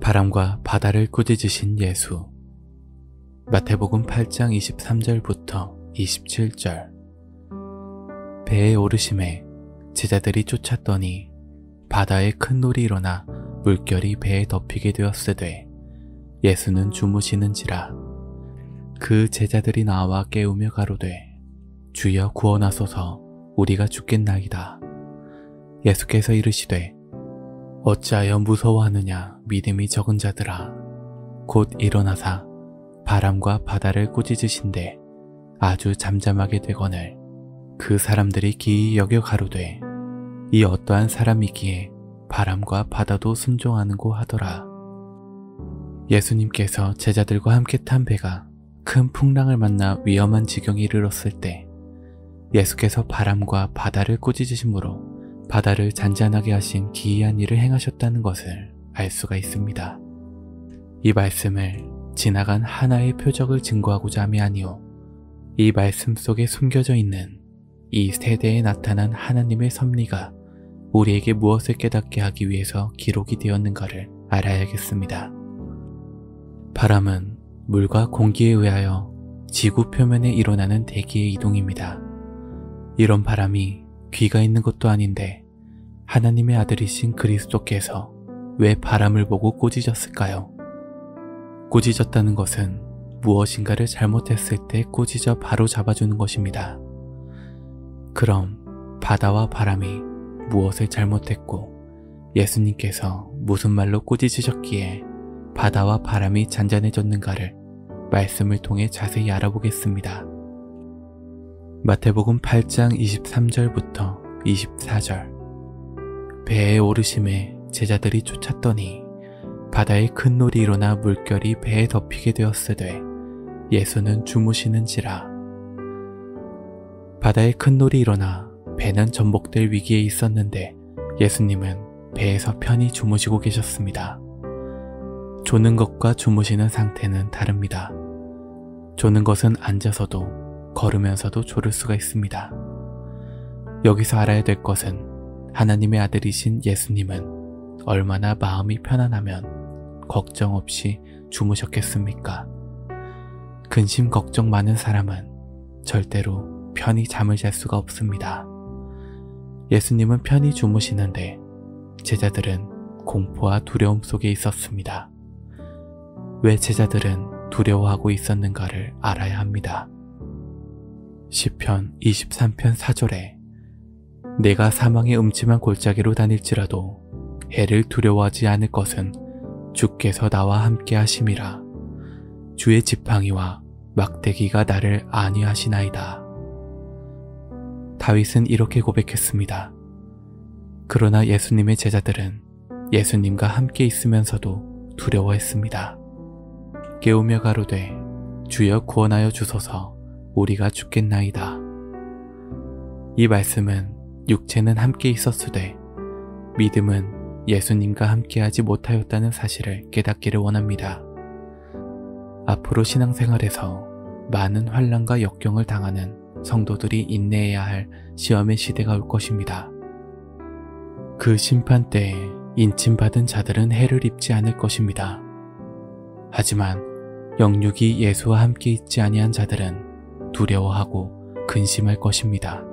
바람과 바다를 꾸짖으신 예수. 마태복음 8장 23절부터 27절. 배에 오르심에 제자들이 쫓았더니 바다에 큰 놀이 일어나 물결이 배에 덮이게 되었으되 예수는 주무시는지라. 그 제자들이 나와 깨우며 가로되 주여 구원하소서, 우리가 죽겠나이다. 예수께서 이르시되 어찌하여 무서워하느냐, 믿음이 적은 자들아. 곧 일어나사 바람과 바다를 꾸짖으신데 아주 잠잠하게 되거늘 그 사람들이 기이 여겨 가로되 이 어떠한 사람이기에 바람과 바다도 순종하는고 하더라. 예수님께서 제자들과 함께 탄 배가 큰 풍랑을 만나 위험한 지경에 이르렀을 때 예수께서 바람과 바다를 꾸짖으심으로 바다를 잔잔하게 하신 기이한 일을 행하셨다는 것을 알 수가 있습니다. 이 말씀을 지나간 하나의 표적을 증거하고자 함이 아니오, 이 말씀 속에 숨겨져 있는 이 세대에 나타난 하나님의 섭리가 우리에게 무엇을 깨닫게 하기 위해서 기록이 되었는가를 알아야겠습니다. 바람은 물과 공기에 의하여 지구 표면에 일어나는 대기의 이동입니다. 이런 바람이 귀가 있는 것도 아닌데 하나님의 아들이신 그리스도께서 왜 바람을 보고 꾸짖었을까요? 꾸짖었다는 것은 무엇인가를 잘못했을 때 꾸짖어 바로 잡아주는 것입니다. 그럼 바다와 바람이 무엇을 잘못했고 예수님께서 무슨 말로 꾸짖으셨기에 바다와 바람이 잔잔해졌는가를 말씀을 통해 자세히 알아보겠습니다. 마태복음 8장 23절부터 24절. 배에 오르심에 제자들이 쫓았더니 바다에 큰 놀이 일어나 물결이 배에 덮이게 되었으되 예수는 주무시는지라. 바다에 큰 놀이 일어나 배는 전복될 위기에 있었는데 예수님은 배에서 편히 주무시고 계셨습니다. 조는 것과 주무시는 상태는 다릅니다. 조는 것은 앉아서도 걸으면서도 졸을 수가 있습니다. 여기서 알아야 될 것은 하나님의 아들이신 예수님은 얼마나 마음이 편안하면 걱정 없이 주무셨겠습니까? 근심 걱정 많은 사람은 절대로 편히 잠을 잘 수가 없습니다. 예수님은 편히 주무시는데 제자들은 공포와 두려움 속에 있었습니다. 왜 제자들은 두려워하고 있었는가를 알아야 합니다. 시편 23편 4절에 내가 사망의 음침한 골짜기로 다닐지라도 해를 두려워하지 않을 것은 주께서 나와 함께 하심이라. 주의 지팡이와 막대기가 나를 안위하시나이다. 다윗은 이렇게 고백했습니다. 그러나 예수님의 제자들은 예수님과 함께 있으면서도 두려워했습니다. 깨우며 가로되 주여 구원하여 주소서, 우리가 죽겠나이다. 이 말씀은 육체는 함께 있었으되 믿음은 예수님과 함께하지 못하였다는 사실을 깨닫기를 원합니다. 앞으로 신앙생활에서 많은 환난과 역경을 당하는 성도들이 인내해야 할 시험의 시대가 올 것입니다. 그 심판 때에 인침받은 자들은 해를 입지 않을 것입니다. 하지만 영육이 예수와 함께 있지 아니한 자들은 두려워하고 근심할 것입니다.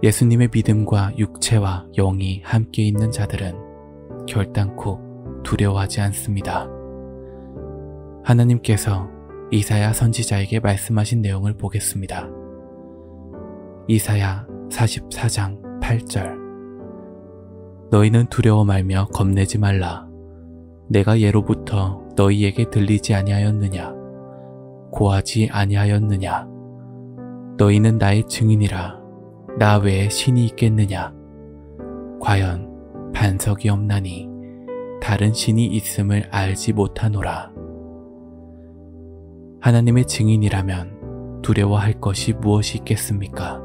예수님의 믿음과 육체와 영이 함께 있는 자들은 결단코 두려워하지 않습니다. 하나님께서 이사야 선지자에게 말씀하신 내용을 보겠습니다. 이사야 44장 8절. 너희는 두려워 말며 겁내지 말라. 내가 예로부터 너희에게 들리지 아니하였느냐? 고하지 아니하였느냐? 너희는 나의 증인이라. 나 외에 신이 있겠느냐? 과연 반석이 없나니 다른 신이 있음을 알지 못하노라. 하나님의 증인이라면 두려워할 것이 무엇이 있겠습니까?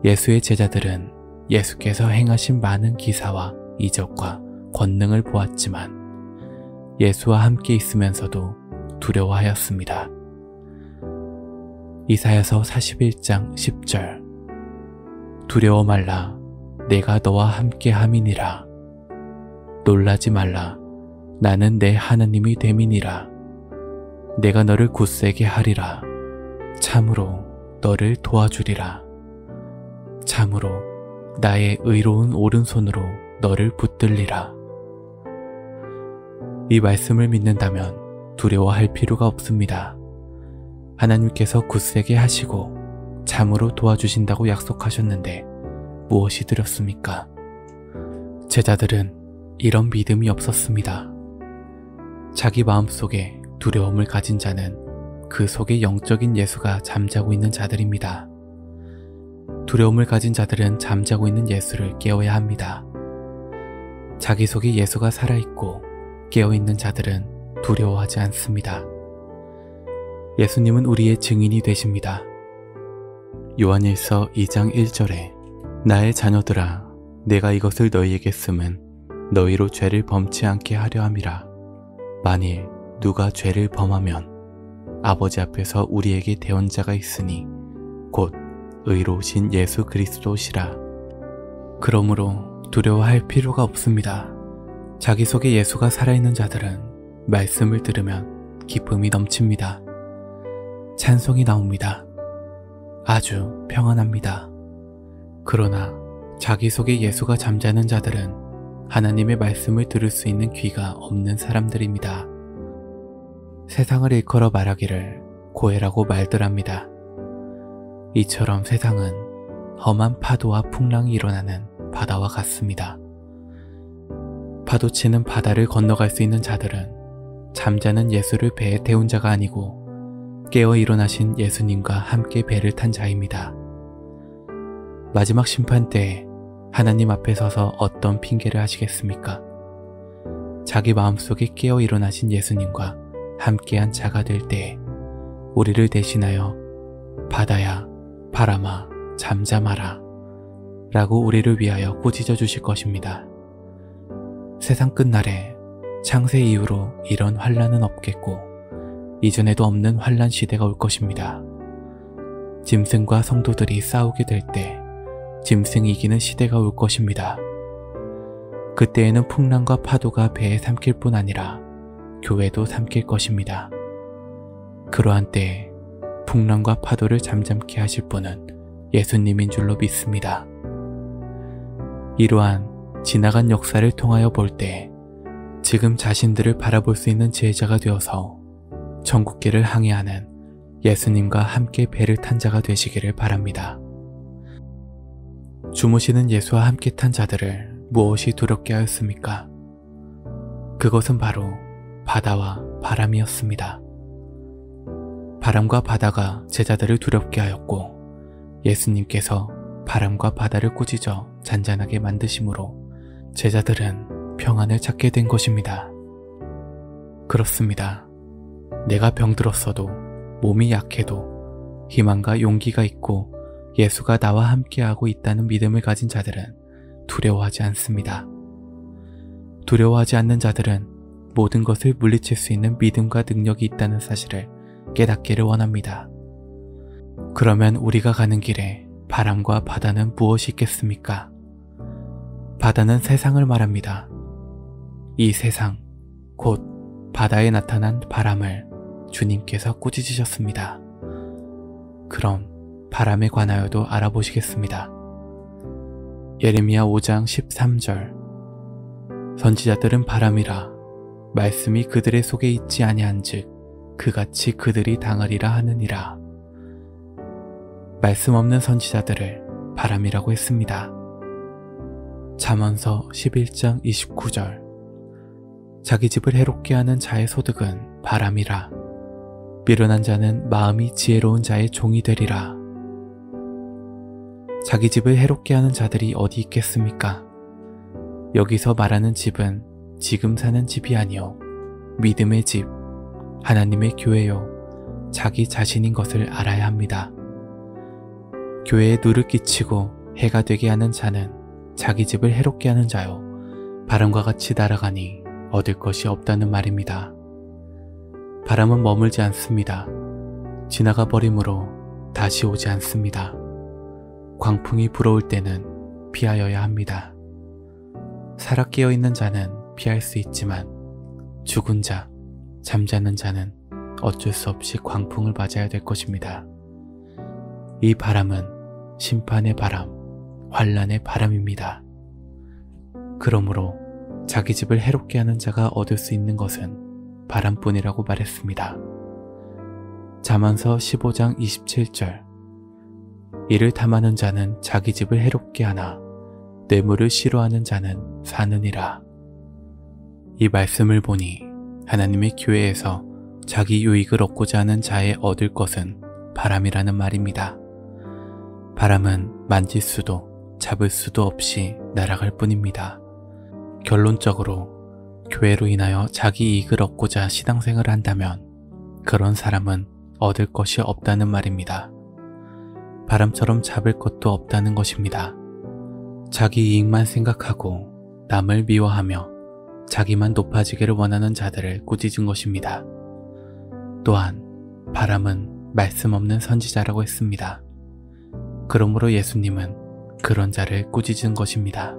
예수의 제자들은 예수께서 행하신 많은 기사와 이적과 권능을 보았지만 예수와 함께 있으면서도 두려워하였습니다. 이사야서 41장 10절. 두려워 말라, 내가 너와 함께 함이니라. 놀라지 말라, 나는 내 하나님이 됨이니라. 내가 너를 굳세게 하리라. 참으로 너를 도와주리라. 참으로 나의 의로운 오른손으로 너를 붙들리라. 이 말씀을 믿는다면 두려워할 필요가 없습니다. 하나님께서 굳세게 하시고 참으로 도와주신다고 약속하셨는데 무엇이 두렵습니까? 제자들은 이런 믿음이 없었습니다. 자기 마음속에 두려움을 가진 자는 그 속에 영적인 예수가 잠자고 있는 자들입니다. 두려움을 가진 자들은 잠자고 있는 예수를 깨워야 합니다. 자기 속에 예수가 살아있고 깨어있는 자들은 두려워하지 않습니다. 예수님은 우리의 증인이 되십니다. 요한일서 2장 1절에 나의 자녀들아 내가 이것을 너희에게 쓰면 너희로 죄를 범치 않게 하려 함이라. 만일 누가 죄를 범하면 아버지 앞에서 우리에게 대언자가 있으니 곧 의로우신 예수 그리스도시라. 그러므로 두려워할 필요가 없습니다. 자기 속에 예수가 살아있는 자들은 말씀을 들으면 기쁨이 넘칩니다. 찬송이 나옵니다. 아주 평안합니다. 그러나 자기 속에 예수가 잠자는 자들은 하나님의 말씀을 들을 수 있는 귀가 없는 사람들입니다. 세상을 일컬어 말하기를 고해라고 말들 합니다. 이처럼 세상은 험한 파도와 풍랑이 일어나는 바다와 같습니다. 파도치는 바다를 건너갈 수 있는 자들은 잠자는 예수를 배에 태운 자가 아니고 깨어 일어나신 예수님과 함께 배를 탄 자입니다. 마지막 심판 때에 하나님 앞에 서서 어떤 핑계를 하시겠습니까? 자기 마음속에 깨어 일어나신 예수님과 함께한 자가 될 때에 우리를 대신하여 바다야 바람아 잠잠하라 라고 우리를 위하여 꾸짖어 주실 것입니다. 세상 끝날에 창세 이후로 이런 환난은 없겠고 이전에도 없는 환난 시대가 올 것입니다. 짐승과 성도들이 싸우게 될 때 짐승이 이기는 시대가 올 것입니다. 그때에는 풍랑과 파도가 배에 삼킬 뿐 아니라 교회도 삼킬 것입니다. 그러한 때에 풍랑과 파도를 잠잠케 하실 분은 예수님인 줄로 믿습니다. 이러한 지나간 역사를 통하여 볼 때 지금 자신들을 바라볼 수 있는 지혜자가 되어서 천국길을 항해하는 예수님과 함께 배를 탄 자가 되시기를 바랍니다. 주무시는 예수와 함께 탄 자들을 무엇이 두렵게 하였습니까? 그것은 바로 바다와 바람이었습니다. 바람과 바다가 제자들을 두렵게 하였고 예수님께서 바람과 바다를 꾸짖어 잔잔하게 만드심으로 제자들은 평안을 찾게 된 것입니다. 그렇습니다. 내가 병들었어도 몸이 약해도 희망과 용기가 있고 예수가 나와 함께하고 있다는 믿음을 가진 자들은 두려워하지 않습니다. 두려워하지 않는 자들은 모든 것을 물리칠 수 있는 믿음과 능력이 있다는 사실을 깨닫기를 원합니다. 그러면 우리가 가는 길에 바람과 바다는 무엇이 있겠습니까? 바다는 세상을 말합니다. 이 세상, 곧 바다에 나타난 바람을 주님께서 꾸짖으셨습니다. 그럼 바람에 관하여도 알아보시겠습니다. 예레미야 5장 13절 선지자들은 바람이라 말씀이 그들의 속에 있지 아니한즉 그같이 그들이 당하리라 하느니라. 말씀 없는 선지자들을 바람이라고 했습니다. 잠언서 11장 29절 자기 집을 해롭게 하는 자의 소득은 바람이라 미련한 자는 마음이 지혜로운 자의 종이 되리라. 자기 집을 해롭게 하는 자들이 어디 있겠습니까? 여기서 말하는 집은 지금 사는 집이 아니요 믿음의 집, 하나님의 교회요 자기 자신인 것을 알아야 합니다. 교회에 누를 끼치고 해가 되게 하는 자는 자기 집을 해롭게 하는 자요 바람과 같이 날아가니 얻을 것이 없다는 말입니다. 바람은 머물지 않습니다. 지나가 버림으로 다시 오지 않습니다. 광풍이 불어올 때는 피하여야 합니다. 살아 깨어있는 자는 피할 수 있지만 죽은 자, 잠자는 자는 어쩔 수 없이 광풍을 맞아야 될 것입니다. 이 바람은 심판의 바람, 환난의 바람입니다. 그러므로 자기 집을 해롭게 하는 자가 얻을 수 있는 것은 바람뿐이라고 말했습니다. 잠언서 15장 27절. 이를 탐하는 자는 자기 집을 해롭게 하나 뇌물을 싫어하는 자는 사느니라. 이 말씀을 보니 하나님의 교회에서 자기 유익을 얻고자 하는 자의 얻을 것은 바람이라는 말입니다. 바람은 만질 수도 잡을 수도 없이 날아갈 뿐입니다. 결론적으로 교회로 인하여 자기 이익을 얻고자 신앙생활을 한다면 그런 사람은 얻을 것이 없다는 말입니다. 바람처럼 잡을 것도 없다는 것입니다. 자기 이익만 생각하고 남을 미워하며 자기만 높아지기를 원하는 자들을 꾸짖은 것입니다. 또한 바람은 말씀 없는 선지자라고 했습니다. 그러므로 예수님은 그런 자를 꾸짖은 것입니다.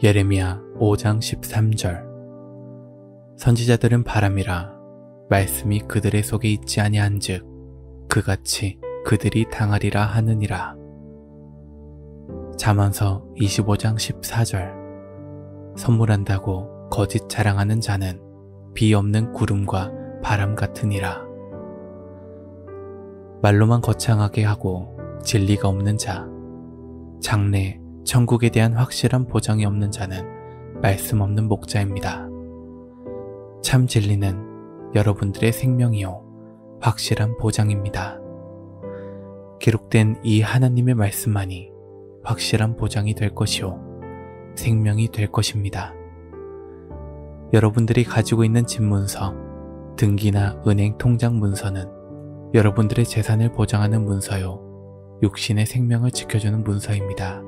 예레미야 5장 13절. 선지자들은 바람이라 말씀이 그들의 속에 있지 아니한즉 그같이 그들이 당하리라 하느니라. 잠언서 25장 14절. 선물한다고 거짓 자랑하는 자는 비 없는 구름과 바람 같으니라. 말로만 거창하게 하고 진리가 없는 자, 장래 천국에 대한 확실한 보장이 없는 자는 말씀 없는 목자입니다. 참 진리는 여러분들의 생명이요 확실한 보장입니다. 기록된 이 하나님의 말씀만이 확실한 보장이 될 것이요 생명이 될 것입니다. 여러분들이 가지고 있는 집문서, 등기나 은행 통장 문서는 여러분들의 재산을 보장하는 문서요 육신의 생명을 지켜주는 문서입니다.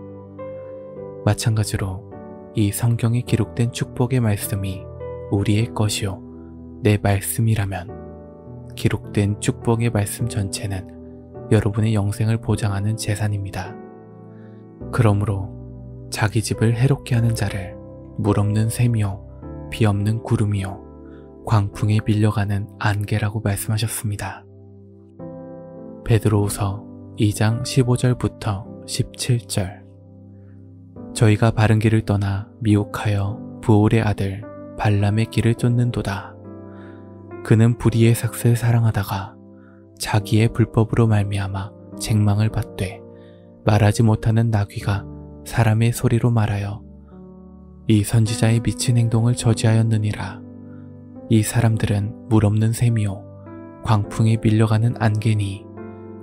마찬가지로 이 성경에 기록된 축복의 말씀이 우리의 것이요 내 말씀이라면 기록된 축복의 말씀 전체는 여러분의 영생을 보장하는 재산입니다. 그러므로 자기 집을 해롭게 하는 자를 물 없는 샘이요 비 없는 구름이요 광풍에 밀려가는 안개라고 말씀하셨습니다. 베드로후서 2장 15절부터 17절. 저희가 바른 길을 떠나 미혹하여 부올의 아들 발람의 길을 쫓는도다. 그는 불의의 삭슬 사랑하다가 자기의 불법으로 말미암아 책망을 받되 말하지 못하는 나귀가 사람의 소리로 말하여 이 선지자의 미친 행동을 저지하였느니라. 이 사람들은 물 없는 샘이요 광풍에 밀려가는 안개니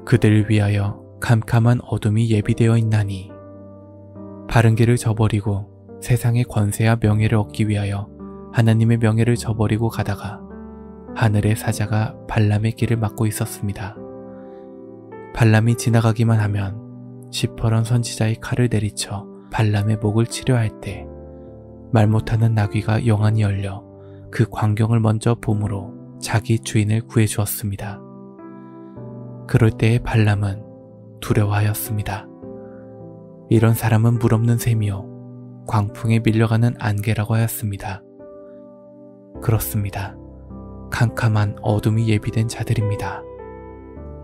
그들을 위하여 캄캄한 어둠이 예비되어 있나니 바른 길을 저버리고 세상의 권세와 명예를 얻기 위하여 하나님의 명예를 저버리고 가다가 하늘의 사자가 발람의 길을 막고 있었습니다. 발람이 지나가기만 하면 시퍼런 선지자의 칼을 내리쳐 발람의 목을 치료할 때 말 못하는 나귀가 영안이 열려 그 광경을 먼저 봄으로 자기 주인을 구해주었습니다. 그럴 때에 발람은 두려워하였습니다. 이런 사람은 물 없는 샘이요 광풍에 밀려가는 안개라고 하였습니다. 그렇습니다. 캄캄한 어둠이 예비된 자들입니다.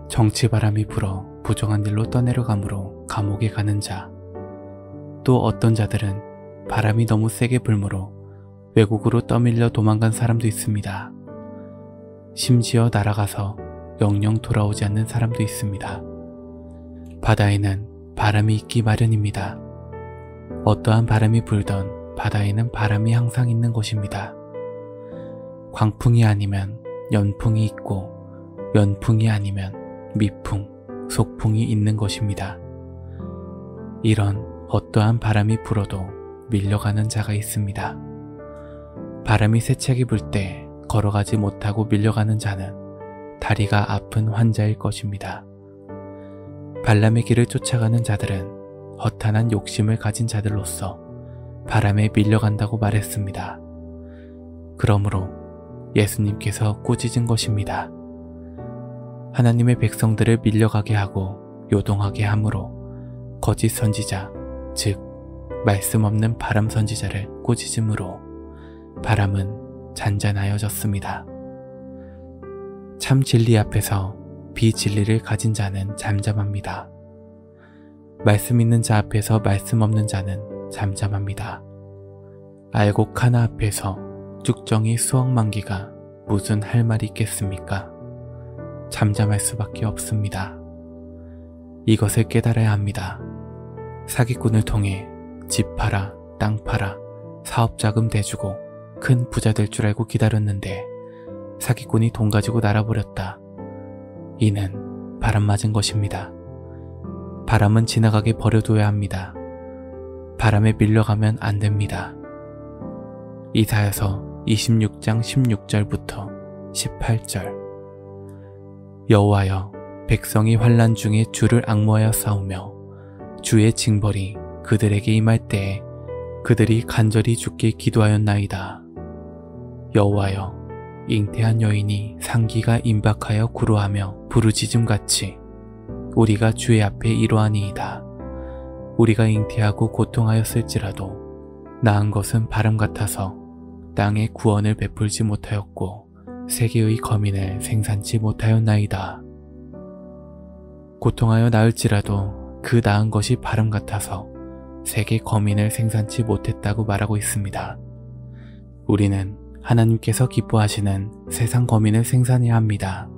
정치바람이 불어 부정한 일로 떠내려가므로 감옥에 가는 자, 또 어떤 자들은 바람이 너무 세게 불므로 외국으로 떠밀려 도망간 사람도 있습니다. 심지어 날아가서 영영 돌아오지 않는 사람도 있습니다. 바다에는 바람이 있기 마련입니다. 어떠한 바람이 불던 바다에는 바람이 항상 있는 것입니다. 광풍이 아니면 연풍이 있고 연풍이 아니면 미풍, 속풍이 있는 것입니다. 이런 어떠한 바람이 불어도 밀려가는 자가 있습니다. 바람이 세차게 불 때 걸어가지 못하고 밀려가는 자는 다리가 아픈 환자일 것입니다. 발람의 길을 쫓아가는 자들은 허탄한 욕심을 가진 자들로서 바람에 밀려간다고 말했습니다. 그러므로 예수님께서 꾸짖은 것입니다. 하나님의 백성들을 밀려가게 하고 요동하게 함으로 거짓 선지자, 즉 말씀 없는 바람 선지자를 꾸짖음으로 바람은 잔잔하여졌습니다. 참 진리 앞에서 비진리를 가진 자는 잠잠합니다. 말씀 있는 자 앞에서 말씀 없는 자는 잠잠합니다. 알곡 하나 앞에서 쭉정이 수억 만기가 무슨 할 말이 있겠습니까? 잠잠할 수밖에 없습니다. 이것을 깨달아야 합니다. 사기꾼을 통해 집 팔아, 땅 팔아, 사업자금 대주고 큰 부자 될 줄 알고 기다렸는데 사기꾼이 돈 가지고 날아버렸다. 이는 바람 맞은 것입니다. 바람은 지나가게 버려둬야 합니다. 바람에 밀려가면 안 됩니다. 이사야서 26장 16절부터 18절. 여호와여, 백성이 환난 중에 주를 앙모하여 싸우며 주의 징벌이 그들에게 임할 때에 그들이 간절히 주께 기도하였나이다. 여호와여, 잉태한 여인이 상기가 임박하여 구루하며 부르짖음같이 우리가 주의 앞에 이러하니이다. 우리가 잉태하고 고통하였을지라도 낳은 것은 바람 같아서 땅에 구원을 베풀지 못하였고 세계의 거민을 생산치 못하였나이다. 고통하여 낳을지라도 그 낳은 것이 바람 같아서 세계 거민을 생산치 못했다고 말하고 있습니다. 우리는 하나님께서 기뻐하시는 세상 거민을 생산해야 합니다.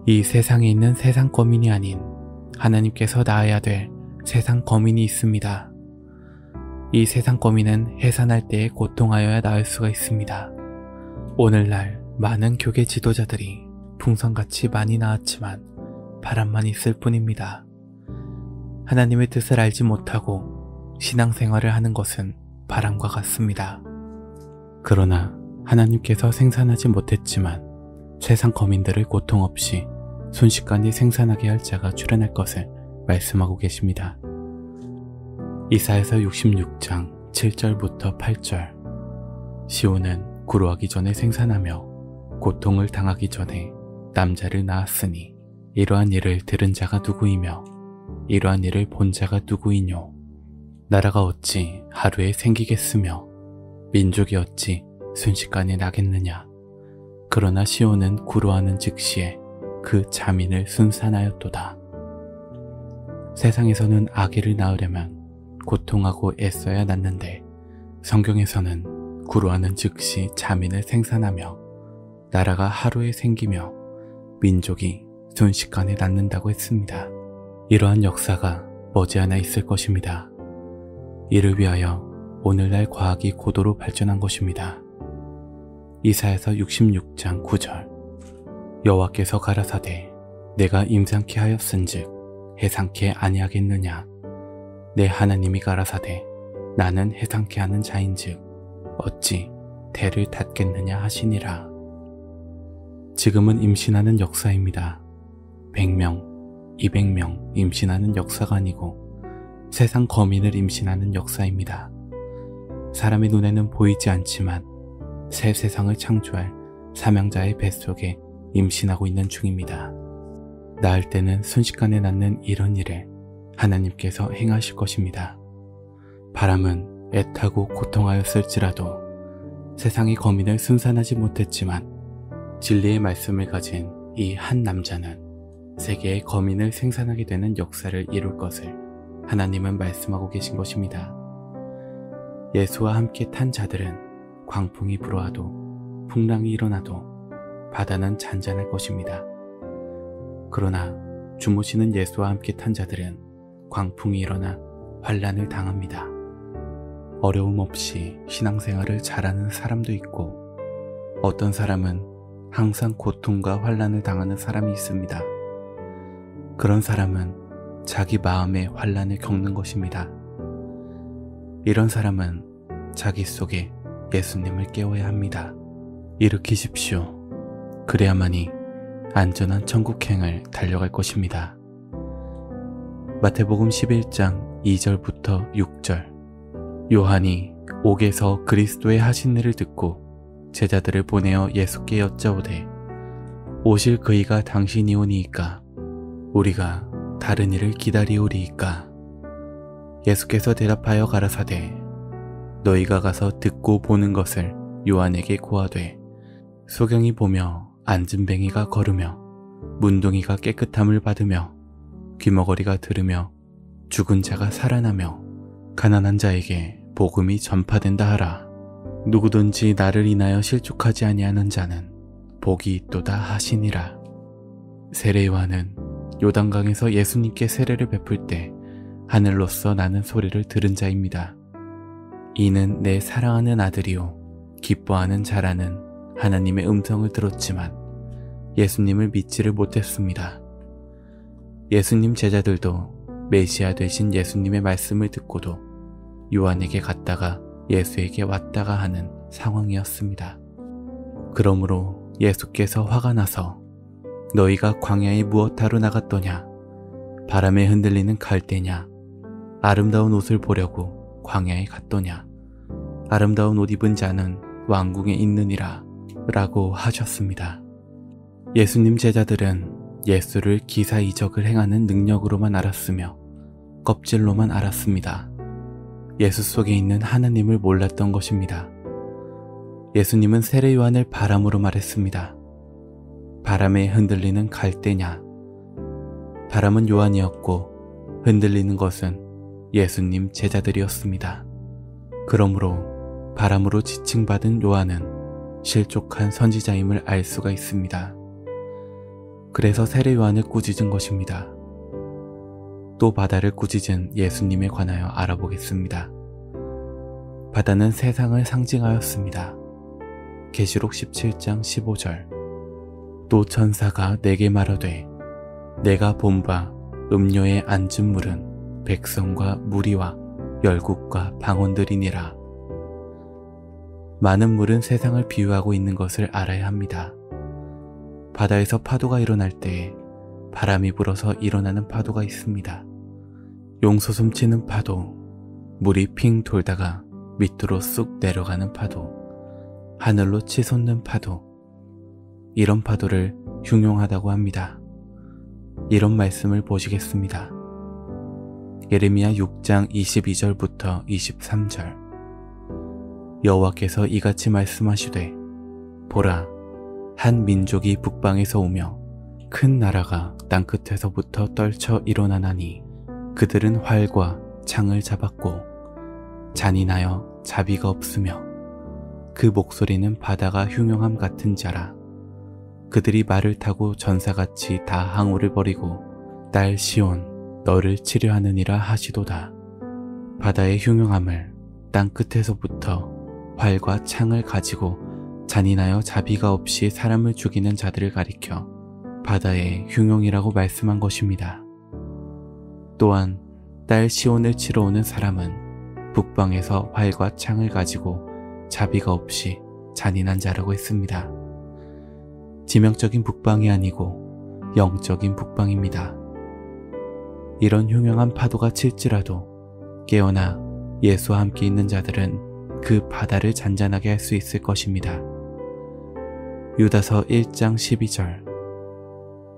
이 세상에 있는 세상 거민이 아닌 하나님께서 낳아야 될 세상 거민이 있습니다. 이 세상 거민은 해산할 때에 고통하여야 낳을 수가 있습니다. 오늘날 많은 교계 지도자들이 풍선같이 많이 낳았지만 바람만 있을 뿐입니다. 하나님의 뜻을 알지 못하고 신앙생활을 하는 것은 바람과 같습니다. 그러나 하나님께서 생산하지 못했지만 세상 거민들을 고통 없이 순식간에 생산하게 할 자가 출현할 것을 말씀하고 계십니다. 이사야서 66장 7절부터 8절. 시온은 구루하기 전에 생산하며 고통을 당하기 전에 남자를 낳았으니 이러한 일을 들은 자가 누구이며 이러한 일을 본 자가 누구이뇨. 나라가 어찌 하루에 생기겠으며 민족이 어찌 순식간에 나겠느냐. 그러나 시온은 구루하는 즉시에 그 자민을 순산하였도다. 세상에서는 아기를 낳으려면 고통하고 애써야 낳는데 성경에서는 구루하는 즉시 자민을 생산하며 나라가 하루에 생기며 민족이 순식간에 낳는다고 했습니다. 이러한 역사가 머지않아 있을 것입니다. 이를 위하여 오늘날 과학이 고도로 발전한 것입니다. 이사야서 66장 9절. 여호와께서 가라사대 내가 임상케 하였은즉 해상케 아니하겠느냐. 내 하나님이 가라사대 나는 해상케 하는 자인즉 어찌 대를 닫겠느냐 하시니라. 지금은 임신하는 역사입니다. 100명, 200명 임신하는 역사가 아니고 세상 거민을 임신하는 역사입니다. 사람의 눈에는 보이지 않지만 새 세상을 창조할 사명자의 뱃속에 임신하고 있는 중입니다. 낳을 때는 순식간에 낳는 이런 일을 하나님께서 행하실 것입니다. 바람은 애타고 고통하였을지라도 세상의 거민을 순산하지 못했지만 진리의 말씀을 가진 이 한 남자는 세계의 거민을 생산하게 되는 역사를 이룰 것을 하나님은 말씀하고 계신 것입니다. 예수와 함께 탄 자들은 광풍이 불어와도 풍랑이 일어나도 바다는 잔잔할 것입니다. 그러나 주무시는 예수와 함께 탄 자들은 광풍이 일어나 환난을 당합니다. 어려움 없이 신앙생활을 잘하는 사람도 있고 어떤 사람은 항상 고통과 환난을 당하는 사람이 있습니다. 그런 사람은 자기 마음의 환난을 겪는 것입니다. 이런 사람은 자기 속에 예수님을 깨워야 합니다. 일으키십시오. 그래야만이 안전한 천국행을 달려갈 것입니다. 마태복음 11장 2절부터 6절. 요한이 옥에서 그리스도의 하신 일을 듣고 제자들을 보내어 예수께 여짜오되 오실 그이가 당신이오니이까 우리가 다른 이를 기다리오리이까. 예수께서 대답하여 가라사대 너희가 가서 듣고 보는 것을 요한에게 고하되 소경이 보며 안진뱅이가 걸으며 문둥이가 깨끗함을 받으며 귀머거리가 들으며 죽은 자가 살아나며 가난한 자에게 복음이 전파된다 하라. 누구든지 나를 인하여 실족하지 아니하는 자는 복이 있도다 하시니라. 세례 요한은 요단강에서 예수님께 세례를 베풀 때 하늘로서 나는 소리를 들은 자입니다. 이는 내 사랑하는 아들이요 기뻐하는 자라는 하나님의 음성을 들었지만 예수님을 믿지를 못했습니다. 예수님 제자들도 메시아 되신 예수님의 말씀을 듣고도 요한에게 갔다가 예수에게 왔다가 하는 상황이었습니다. 그러므로 예수께서 화가 나서 너희가 광야에 무엇하러 나갔더냐? 바람에 흔들리는 갈대냐? 아름다운 옷을 보려고 광야에 갔더냐? 아름다운 옷 입은 자는 왕궁에 있느니라 라고 하셨습니다. 예수님 제자들은 예수를 기사이적을 행하는 능력으로만 알았으며 껍질로만 알았습니다. 예수 속에 있는 하나님을 몰랐던 것입니다. 예수님은 세례 요한을 바람으로 말했습니다. 바람에 흔들리는 갈대냐? 바람은 요한이었고 흔들리는 것은 예수님 제자들이었습니다. 그러므로 바람으로 지칭받은 요한은 실족한 선지자임을 알 수가 있습니다. 그래서 세례 요한을 꾸짖은 것입니다. 또 바다를 꾸짖은 예수님에 관하여 알아보겠습니다. 바다는 세상을 상징하였습니다. 계시록 17장 15절. 또 천사가 내게 말하되 내가 본 바 음료에 앉은 물은 백성과 무리와 열국과 방언들이니라. 많은 물은 세상을 비유하고 있는 것을 알아야 합니다. 바다에서 파도가 일어날 때 바람이 불어서 일어나는 파도가 있습니다. 용솟음 치는 파도, 물이 핑 돌다가 밑으로 쑥 내려가는 파도, 하늘로 치솟는 파도, 이런 파도를 흉용하다고 합니다. 이런 말씀을 보시겠습니다. 예레미야 6장 22절부터 23절. 여호와께서 이같이 말씀하시되 보라, 한 민족이 북방에서 오며 큰 나라가 땅끝에서부터 떨쳐 일어나나니 그들은 활과 창을 잡았고 잔인하여 자비가 없으며 그 목소리는 바다가 흉용함 같은 자라. 그들이 말을 타고 전사같이 다 항우를 버리고 딸 시온 너를 치려하느니라 하시도다. 바다의 흉용함을 땅끝에서부터 활과 창을 가지고 잔인하여 자비가 없이 사람을 죽이는 자들을 가리켜 바다의 흉용이라고 말씀한 것입니다. 또한 딸 시온을 치러 오는 사람은 북방에서 활과 창을 가지고 자비가 없이 잔인한 자라고 했습니다. 지명적인 북방이 아니고 영적인 북방입니다. 이런 흉흉한 파도가 칠지라도 깨어나 예수와 함께 있는 자들은 그 바다를 잔잔하게 할 수 있을 것입니다. 유다서 1장 12절.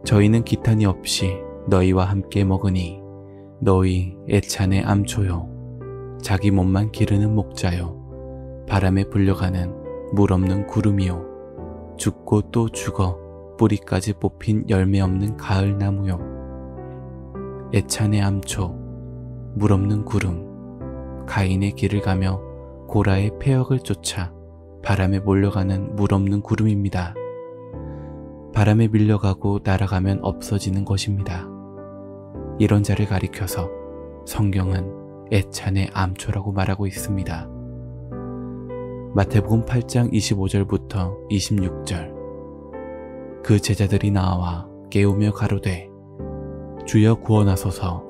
저희는 기탄이 없이 너희와 함께 먹으니 너희 애찬의 암초요 자기 몸만 기르는 목자요 바람에 불려가는 물 없는 구름이요 죽고 또 죽어 뿌리까지 뽑힌 열매 없는 가을 나무요. 애찬의 암초, 물 없는 구름, 가인의 길을 가며 고라의 폐역을 쫓아 바람에 몰려가는 물 없는 구름입니다. 바람에 밀려가고 날아가면 없어지는 것입니다. 이런 자를 가리켜서 성경은 애찬의 암초라고 말하고 있습니다. 마태복음 8장 25절부터 26절. 그 제자들이 나와 깨우며 가로되 주여 구원하소서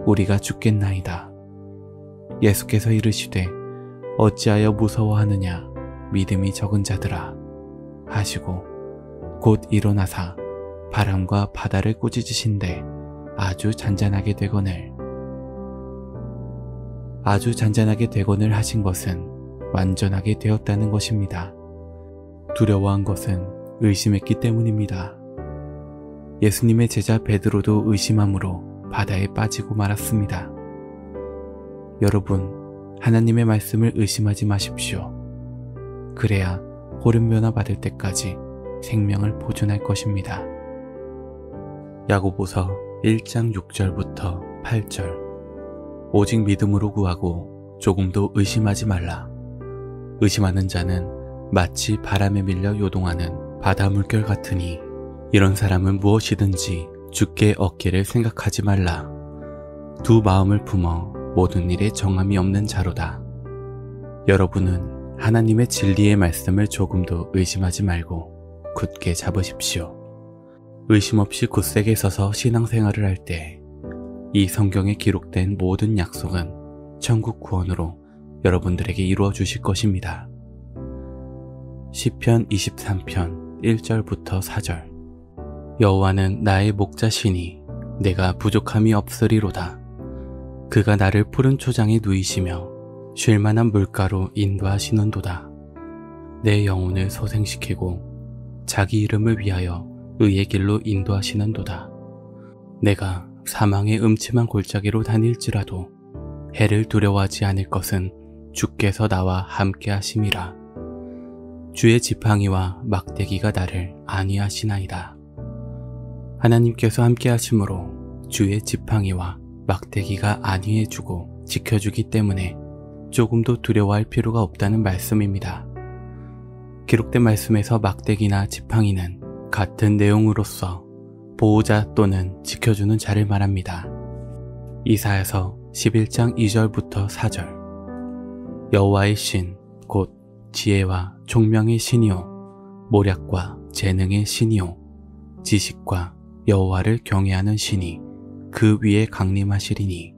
우리가 죽겠나이다. 예수께서 이르시되 어찌하여 무서워하느냐 믿음이 적은 자들아 하시고 곧 일어나사 바람과 바다를 꾸짖으신데 아주 잔잔하게 되거늘 하신 것은 완전하게 되었다는 것입니다. 두려워한 것은 의심했기 때문입니다. 예수님의 제자 베드로도 의심함으로 바다에 빠지고 말았습니다. 여러분, 하나님의 말씀을 의심하지 마십시오. 그래야 호른변화 받을 때까지 생명을 보존할 것입니다. 야고보서 1장 6절부터 8절. 오직 믿음으로 구하고 조금도 의심하지 말라. 의심하는 자는 마치 바람에 밀려 요동하는 바다 물결 같으니 이런 사람은 무엇이든지 주께 얻기를 생각하지 말라. 두 마음을 품어 모든 일에 정함이 없는 자로다. 여러분은 하나님의 진리의 말씀을 조금도 의심하지 말고 굳게 잡으십시오. 의심 없이 굳세게 서서 신앙생활을 할 때 이 성경에 기록된 모든 약속은 천국 구원으로 여러분들에게 이루어 주실 것입니다. 시편 23편 1절부터 4절. 여호와는 나의 목자시니 내가 부족함이 없으리로다. 그가 나를 푸른 초장에 누이시며 쉴만한 물가로 인도하시는도다. 내 영혼을 소생시키고 자기 이름을 위하여 의의 길로 인도하시는도다. 내가 사망의 음침한 골짜기로 다닐지라도 해를 두려워하지 않을 것은 주께서 나와 함께 하심이라. 주의 지팡이와 막대기가 나를 안위하시나이다. 하나님께서 함께 하심으로 주의 지팡이와 막대기가 안위해주고 지켜주기 때문에 조금도 두려워할 필요가 없다는 말씀입니다. 기록된 말씀에서 막대기나 지팡이는 같은 내용으로서 보호자 또는 지켜주는 자를 말합니다. 이사야서 11장 2절부터 4절. 여호와의 신, 곧 지혜와 총명의 신이요 모략과 재능의 신이요 지식과 여호와를 경외하는 신이 그 위에 강림하시리니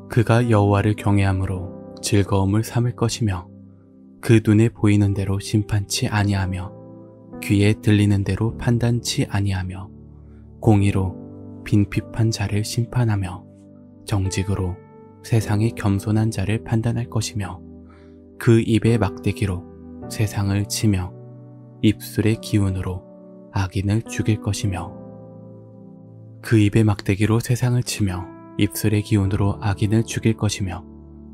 그가 여호와를 경외함으로 즐거움을 삼을 것이며 그 눈에 보이는 대로 심판치 아니하며 귀에 들리는 대로 판단치 아니하며 공의로 빈핍한 자를 심판하며 정직으로 세상의 겸손한 자를 판단할 것이며 그 입의 막대기로 세상을 치며 입술의 기운으로 악인을 죽일 것이며 그 입의 막대기로 세상을 치며 입술의 기운으로 악인을 죽일 것이며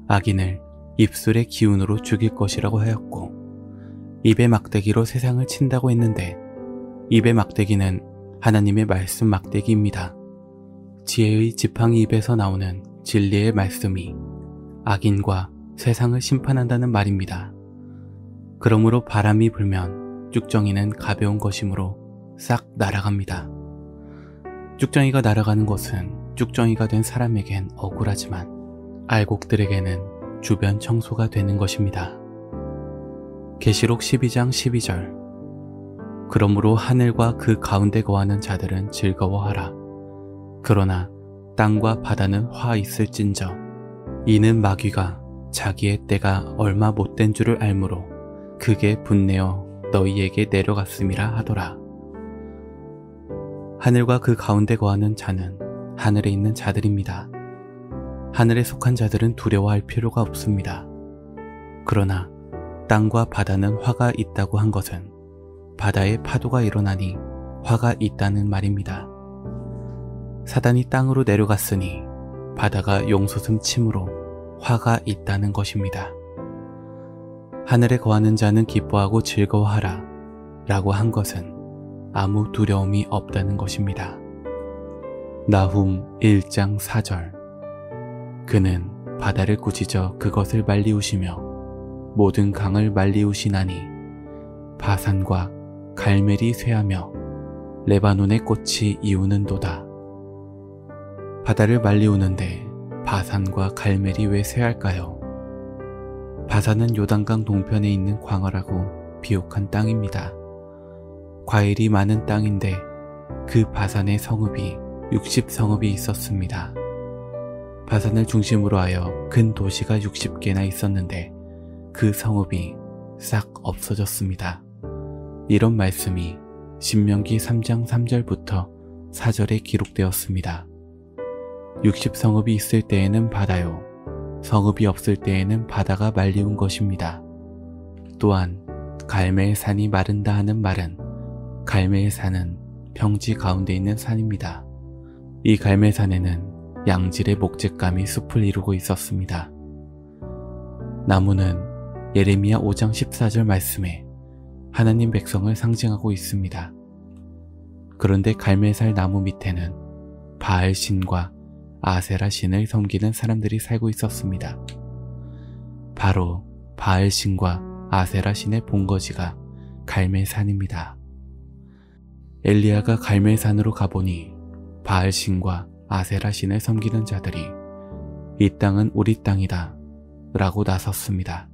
악인을 입술의 기운으로 죽일 것이라고 하였고 입의 막대기로 세상을 친다고 했는데 입의 막대기는 하나님의 말씀 막대기입니다. 지혜의 지팡이 입에서 나오는 진리의 말씀이 악인과 세상을 심판한다는 말입니다. 그러므로 바람이 불면 쭉정이는 가벼운 것이므로 싹 날아갑니다. 쭉정이가 날아가는 것은 쭉정이가 된 사람에겐 억울하지만 알곡들에게는 주변 청소가 되는 것입니다. 계시록 12장 12절. 그러므로 하늘과 그 가운데 거하는 자들은 즐거워하라. 그러나 땅과 바다는 화 있을진저 이는 마귀가 자기의 때가 얼마 못된 줄을 알므로 그게 분내어 너희에게 내려갔음이라 하더라. 하늘과 그 가운데 거하는 자는 하늘에 있는 자들입니다. 하늘에 속한 자들은 두려워할 필요가 없습니다. 그러나 땅과 바다는 화가 있다고 한 것은 바다에 파도가 일어나니 화가 있다는 말입니다. 사단이 땅으로 내려갔으니 바다가 용솟음 침으로 화가 있다는 것입니다. 하늘에 거하는 자는 기뻐하고 즐거워하라 라고 한 것은 아무 두려움이 없다는 것입니다. 나훔 1장 4절. 그는 바다를 꾸짖어 그것을 말리우시며 모든 강을 말리우시나니 바산과 갈멜이 쇠하며 레바논의 꽃이 이우는도다. 바다를 말리우는데 바산과 갈멜이 왜 쇠할까요? 바산은 요단강 동편에 있는 광활하고 비옥한 땅입니다. 과일이 많은 땅인데 그 바산의 성읍이 60성읍이 있었습니다. 바산을 중심으로 하여 큰 도시가 60개나 있었는데 그 성읍이 싹 없어졌습니다. 이런 말씀이 신명기 3장 3절부터 4절에 기록되었습니다. 60성읍이 있을 때에는 바다요, 성읍이 없을 때에는 바다가 말리운 것입니다. 또한 갈멜산이 마른다 하는 말은 갈멜산은 평지 가운데 있는 산입니다. 이 갈멜산에는 양질의 목재감이 숲을 이루고 있었습니다. 나무는 예레미야 5장 14절 말씀에 하나님 백성을 상징하고 있습니다. 그런데 갈멜살 나무 밑에는 바알 신과 아세라 신을 섬기는 사람들이 살고 있었습니다. 바로 바알 신과 아세라 신의 본거지가 갈멜산입니다. 엘리야가 갈멜산으로 가보니 바알 신과 아세라 신을 섬기는 자들이 이 땅은 우리 땅이다 라고 나섰습니다.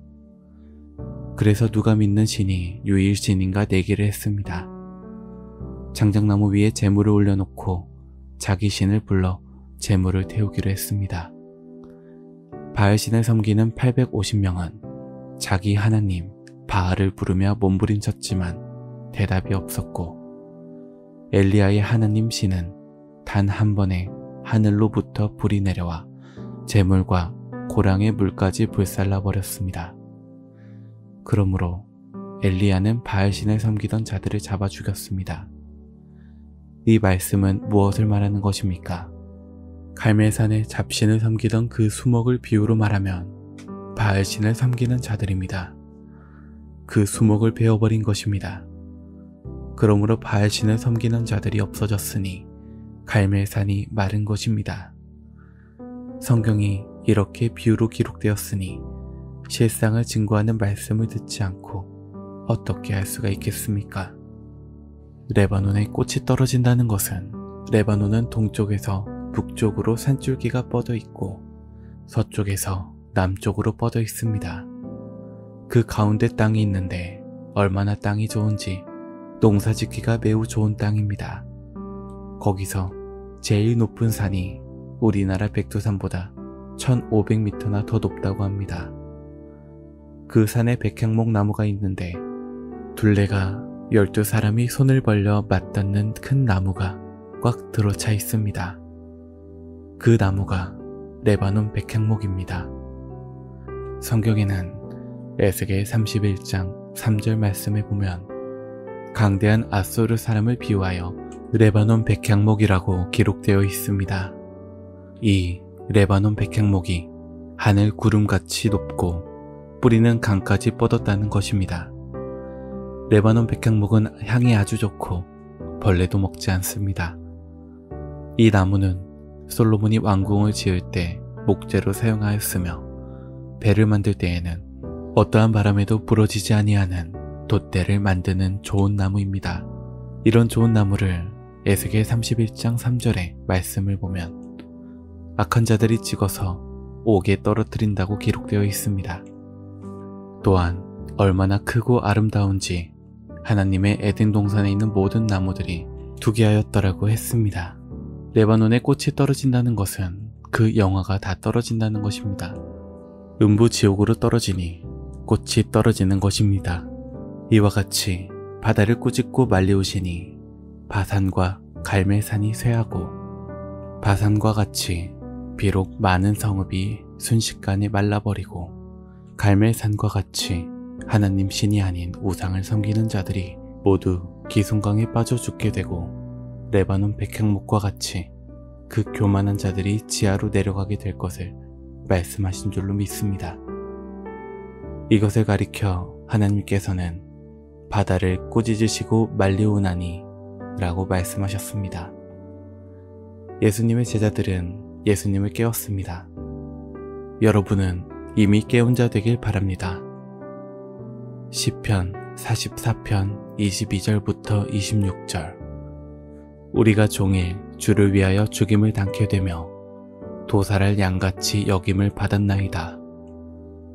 그래서 누가 믿는 신이 유일신인가 내기를 했습니다. 장작나무 위에 제물을 올려놓고 자기 신을 불러 제물을 태우기로 했습니다. 바알신을 섬기는 850명은 자기 하나님 바알을 부르며 몸부림쳤지만 대답이 없었고, 엘리야의 하나님 신은 단 한 번에 하늘로부터 불이 내려와 제물과 고랑의 물까지 불살라 버렸습니다. 그러므로 엘리야는 바알신을 섬기던 자들을 잡아 죽였습니다. 이 말씀은 무엇을 말하는 것입니까? 갈멜산에 잡신을 섬기던 그 수목을 비유로 말하면 바알신을 섬기는 자들입니다. 그 수목을 베어버린 것입니다. 그러므로 바알신을 섬기는 자들이 없어졌으니 갈멜산이 마른 것입니다. 성경이 이렇게 비유로 기록되었으니 실상을 증거하는 말씀을 듣지 않고 어떻게 할 수가 있겠습니까? 레바논에 꽃이 떨어진다는 것은 레바논은 동쪽에서 북쪽으로 산줄기가 뻗어 있고 서쪽에서 남쪽으로 뻗어 있습니다. 그 가운데 땅이 있는데 얼마나 땅이 좋은지 농사짓기가 매우 좋은 땅입니다. 거기서 제일 높은 산이 우리나라 백두산보다 1500m나 더 높다고 합니다. 그 산에 백향목 나무가 있는데 둘레가 12사람이 손을 벌려 맞닿는 큰 나무가 꽉 들어차 있습니다. 그 나무가 레바논 백향목입니다. 성경에는 에스겔 31장 3절 말씀에 보면 강대한 아소르 사람을 비유하여 레바논 백향목이라고 기록되어 있습니다. 이 레바논 백향목이 하늘 구름같이 높고 뿌리는 강까지 뻗었다는 것입니다. 레바논 백향목은 향이 아주 좋고 벌레도 먹지 않습니다. 이 나무는 솔로몬이 왕궁을 지을 때 목재로 사용하였으며 배를 만들 때에는 어떠한 바람에도 부러지지 아니하는 돛대를 만드는 좋은 나무입니다. 이런 좋은 나무를 에스겔 31장 3절의 말씀을 보면 악한 자들이 찍어서 옥에 떨어뜨린다고 기록되어 있습니다. 또한 얼마나 크고 아름다운지 하나님의 에덴 동산에 있는 모든 나무들이 투기하였더라고 했습니다. 레바논에 꽃이 떨어진다는 것은 그 영화가 다 떨어진다는 것입니다. 음부 지옥으로 떨어지니 꽃이 떨어지는 것입니다. 이와 같이 바다를 꾸짖고 말리우시니 바산과 갈멜산이 쇠하고 바산과 같이 비록 많은 성읍이 순식간에 말라버리고 갈멜산과 같이 하나님 신이 아닌 우상을 섬기는 자들이 모두 기순강에 빠져 죽게 되고 레바논 백향목과 같이 그 교만한 자들이 지하로 내려가게 될 것을 말씀하신 줄로 믿습니다. 이것을 가리켜 하나님께서는 바다를 꾸짖으시고 말리우나니 라고 말씀하셨습니다. 예수님의 제자들은 예수님을 깨웠습니다. 여러분은 이미 깨운 자 되길 바랍니다. 시편 44편 22절부터 26절. 우리가 종일 주를 위하여 죽임을 당케 되며 도살할 양같이 여김을 받았나이다.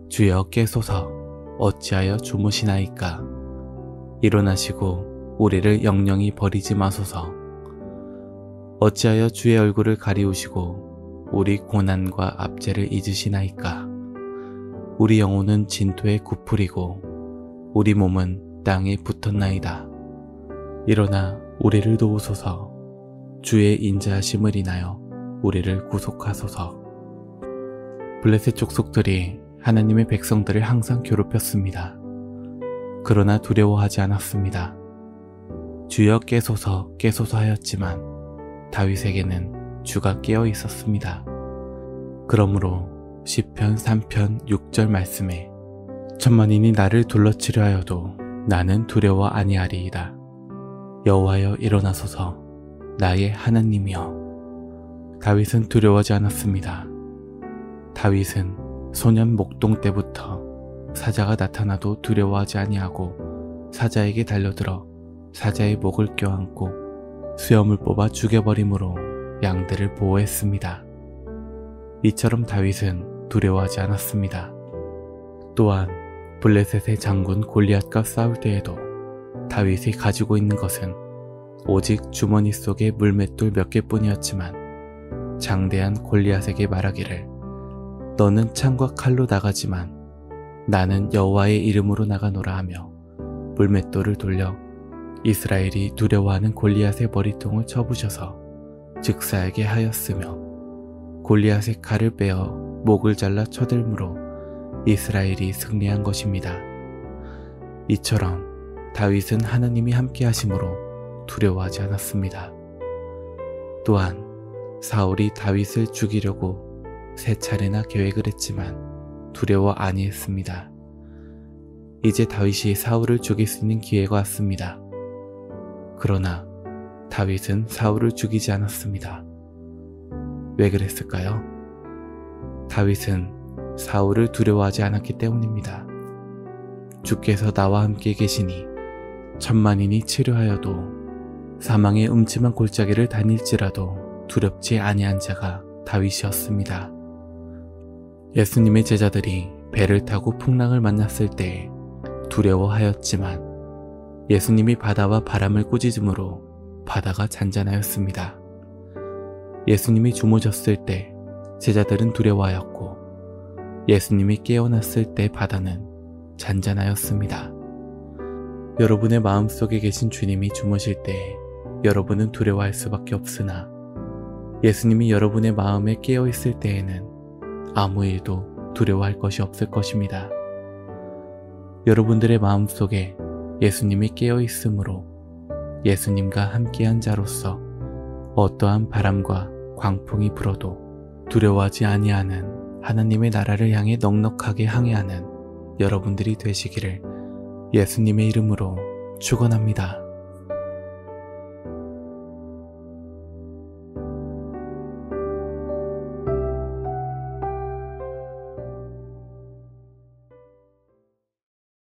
주여 깨소서. 어찌하여 주무시나이까. 일어나시고 우리를 영영히 버리지 마소서. 어찌하여 주의 얼굴을 가리우시고 우리 고난과 압제를 잊으시나이까. 우리 영혼은 진토에 굽으리고 우리 몸은 땅에 붙었나이다. 일어나 우리를 도우소서. 주의 인자하심을 인하여 우리를 구속하소서. 블레셋 족속들이 하나님의 백성들을 항상 괴롭혔습니다. 그러나 두려워하지 않았습니다. 주여 깨소서 깨소서 하였지만 다윗에게는 주가 깨어 있었습니다. 그러므로 시편 3편 6절 말씀에 천만인이 나를 둘러치려 하여도 나는 두려워 아니하리이다. 여호와여 일어나소서. 나의 하나님이여. 다윗은 두려워하지 않았습니다. 다윗은 소년 목동 때부터 사자가 나타나도 두려워하지 아니하고 사자에게 달려들어 사자의 목을 껴안고 수염을 뽑아 죽여버림으로 양들을 보호했습니다. 이처럼 다윗은 두려워하지 않았습니다. 또한 블레셋의 장군 골리앗과 싸울 때에도 다윗이 가지고 있는 것은 오직 주머니 속에 물맷돌 몇 개뿐이었지만 장대한 골리앗에게 말하기를 너는 창과 칼로 나가지만 나는 여호와의 이름으로 나가노라 하며 물맷돌을 돌려 이스라엘이 두려워하는 골리앗의 머리통을 쳐부셔서 즉사하게 하였으며 골리앗의 칼을 빼어 목을 잘라 쳐들므로 이스라엘이 승리한 것입니다. 이처럼 다윗은 하나님이 함께 하심으로 두려워하지 않았습니다. 또한 사울이 다윗을 죽이려고 3차례나 계획을 했지만 두려워 아니했습니다. 이제 다윗이 사울을 죽일 수 있는 기회가 왔습니다. 그러나 다윗은 사울을 죽이지 않았습니다. 왜 그랬을까요? 다윗은 사울을 두려워하지 않았기 때문입니다. 주께서 나와 함께 계시니 천만인이 치료하여도 사망의 음침한 골짜기를 다닐지라도 두렵지 아니한 자가 다윗이었습니다. 예수님의 제자들이 배를 타고 풍랑을 만났을 때 두려워하였지만 예수님이 바다와 바람을 꾸짖음으로 바다가 잔잔하였습니다. 예수님이 주무셨을 때 제자들은 두려워하였고 예수님이 깨어났을 때 바다는 잔잔하였습니다. 여러분의 마음속에 계신 주님이 주무실 때 여러분은 두려워할 수밖에 없으나 예수님이 여러분의 마음에 깨어있을 때에는 아무 일도 두려워할 것이 없을 것입니다. 여러분들의 마음속에 예수님이 깨어있으므로 예수님과 함께한 자로서 어떠한 바람과 광풍이 불어도 두려워하지 아니하는 하나님의 나라를 향해 넉넉하게 항해하는 여러분들이 되시기를 예수님의 이름으로 축원합니다.